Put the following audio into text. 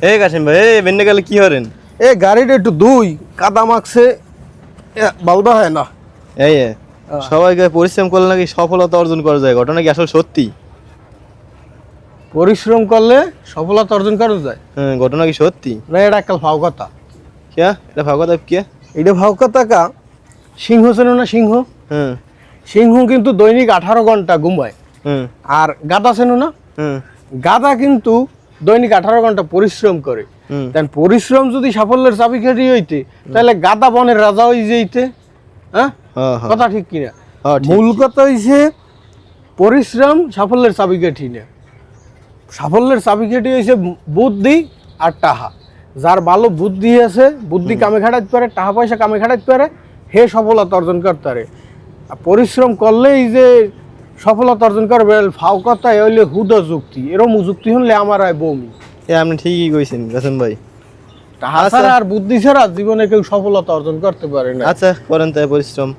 এই কাশিম ভাই, এই বেন্নে গেলে কি হরেন? এ গাড়িটা একটু দুই কাদা মাখছে, বালদা হয় না। এই সবাইকে পরিশ্রম করলে নাকি সফলতা অর্জন করা যায়, ঘটনা কি আসলে সত্যি? পরিশ্রম করলে সফলতা অর্জন করা যায় হ্যাঁ, ঘটনা কি সত্যি? না, এটা একটা ভাও কথা। কে এটা ভাগবত কে? এটা ভাও কথা কা। সিংহ চেনো না? সিংহ হুম সিংহ কিন্তু দৈনিক 18 ঘন্টা ঘুমায়। হুম আর গাধা চেনো না? হুম গাধা কিন্তু দৈনিক 18 ঘন্টা পরিশ্রম করে। হুম তাই পরিশ্রম যদি সাফল্যের চাবিকাঠি হইতে, তাহলে গাধা বনের রাজা হয়ে যেতে। হ্যাঁ, হ্যাঁ হ্যাঁ কথা ঠিক কিনা? হ্যাঁ, ঠিক, মূল ঠিক। কথা হইছে পরিশ্রম সাফল্যের চাবিকাঠি না। সাফল্যের চাবিকাঠি হইছে বুদ্ধি আর টাহা। যার ভালো বুদ্ধি আছে, বুদ্ধি কামে খাটাইতে পারে, টাকা পয়সা কামে খাটাইতে পারে, হে সফলতা অর্জন করতে পারে। আর পরিশ্রম করলেই যে সফলতা অর্জন করবে, ফাও কথা হইলে হুদা যুক্তি। এরম যুক্তি হলে আমার হয় বমি। আপনি ঠিকই কইছেন কাসেম ভাই। টাকা ছাড়া আর বুদ্ধি ছাড়া জীবনে কেউ সফলতা অর্জন করতে পারে না। আচ্ছা, করেন তাই পরিশ্রম।